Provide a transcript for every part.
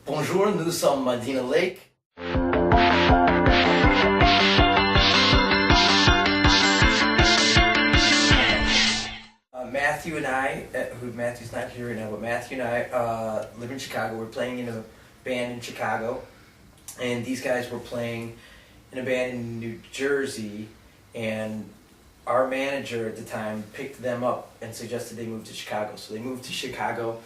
Bonjour, nous sommes Medina Lake. Matthew and I, Matthew's not here right now, but Matthew and I live in Chicago. We're playing in a band in Chicago, and these guys were playing in a band in New Jersey, and our manager at the time picked them up and suggested they move to Chicago. So they moved to Chicago,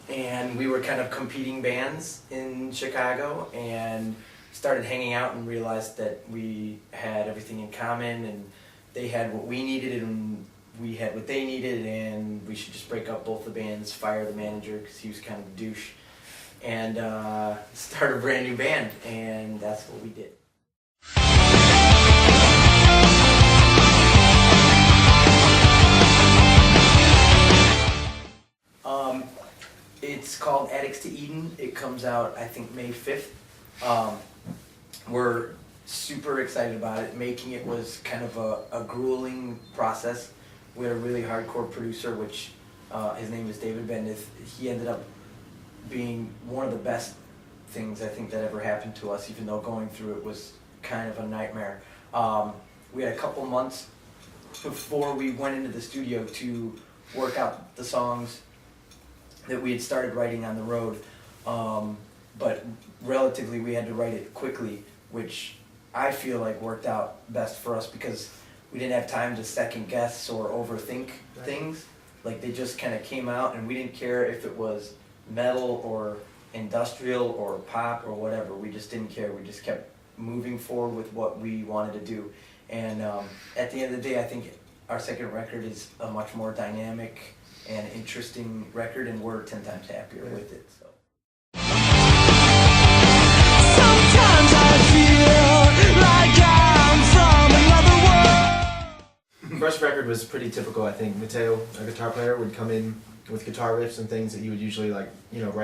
and we were kind of competing bands in Chicago, and started hanging out and realized that we had everything in common, and they had what we needed and we had what they needed, and we should just break up both the bands, fire the manager because he was kind of a douche, and start a brand new band, and that's what we did. It's called Addicts to Eden. It comes out, I think, May 5th. We're super excited about it. Making it was kind of a grueling process. We had a really hardcore producer, which his name is David Bendith. He ended up being one of the best things I think that ever happened to us, even though going through it was kind of a nightmare. We had a couple months before we went into the studio to work out the songs that we had started writing on the road, but relatively we had to write it quickly, which I feel like worked out best for us because we didn't have time to second guess or overthink things. Like, they just kind of came out, and we didn't care if it was metal or industrial or pop or whatever. We just didn't care. We just kept moving forward with what we wanted to do. And at the end of the day, I think our second record is a much more dynamic and interesting record, and we're 10 times happier with it. So. Sometimes I feel like I'm from another world. First record was pretty typical, I think. Mateo, our guitar player, would come in with guitar riffs and things that he would usually write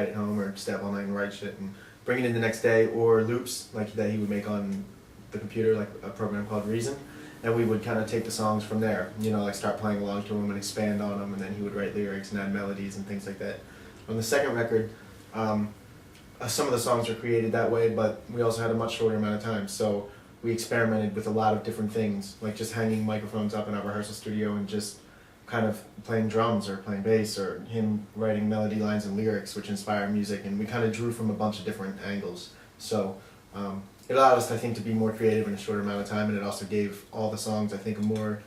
at home or stay up all night and write shit and bring it in the next day, or loops like that he would make on the computer, like a program called Reason. And we would kind of take the songs from there, start playing along to them and expand on them, and then he would write lyrics and add melodies and things like that. On the second record, some of the songs were created that way, but we also had a much shorter amount of time, so we experimented with a lot of different things, like just hanging microphones up in our rehearsal studio and just kind of playing drums or playing bass, or him writing melody lines and lyrics which inspire music, and we kind of drew from a bunch of different angles. So it allowed us, I think, to be more creative in a shorter amount of time, and it also gave all the songs, I think, a more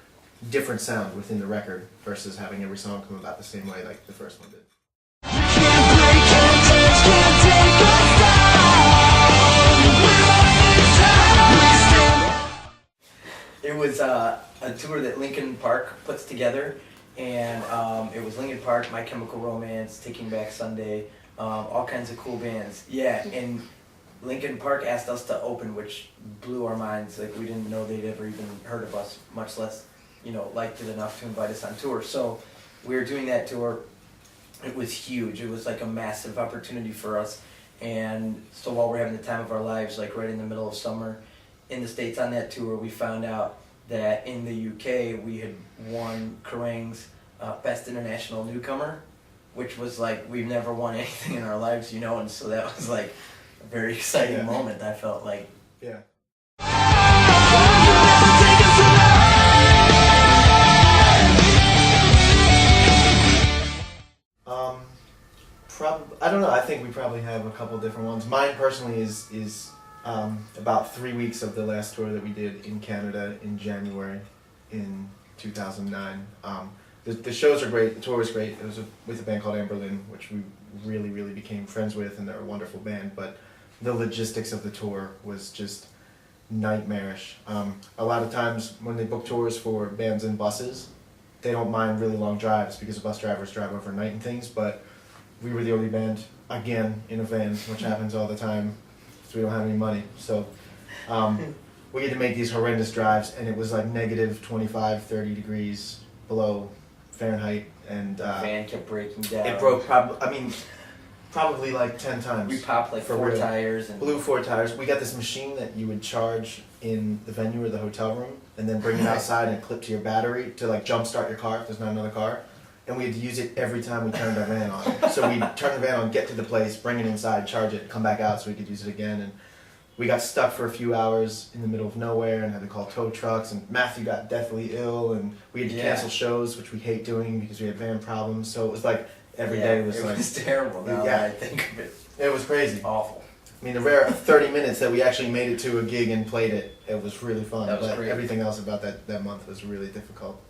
different sound within the record versus having every song come about the same way like the first one did. It was a tour that Linkin Park puts together, and it was Linkin Park, My Chemical Romance, Taking Back Sunday, all kinds of cool bands. Yeah, and Linkin Park asked us to open, which blew our minds. Like, we didn't know they'd ever even heard of us, much less, liked it enough to invite us on tour. So we were doing that tour. It was huge. It was like a massive opportunity for us. And so while we're having the time of our lives, like right in the middle of summer in the States on that tour, we found out that in the UK we had won Kerrang's Best International Newcomer, which was like, we've never won anything in our lives, and so that was like a very exciting moment, I felt like. Yeah. I don't know. I think we probably have a couple different ones. Mine personally is about 3 weeks of the last tour that we did in Canada in January in 2009. The shows are great. The tour was great. It was with a band called Amberlin, which we really, really became friends with, and they're a wonderful band. But the logistics of the tour was just nightmarish. A lot of times when they book tours for bands in buses, they don't mind really long drives because the bus drivers drive overnight and things, but we were the only band, again, in a van, which happens all the time, because we don't have any money. So we had to make these horrendous drives, and it was like negative 25, 30 degrees below Fahrenheit, and The van kept breaking down. it broke probably like 10 times. We popped like for 4 real. tires. And Blew 4 tires. We got this machine that you would charge in the venue or the hotel room, and then bring it outside and clip to your battery to like jumpstart your car if there's not another car. and we had to use it every time we turned our van on. So we'd turn the van on, get to the place, bring it inside, charge it, come back out so we could use it again. And we got stuck for a few hours in the middle of nowhere and had to call tow trucks. And Matthew got deathly ill, and we had to cancel shows, which we hate doing because we had van problems. So it was like every day was like... It was terrible now that I think of it. It was crazy. Awful. I mean, the rare 30 minutes that we actually made it to a gig and played it, it was really fun. That was but great. everything else about that month was really difficult.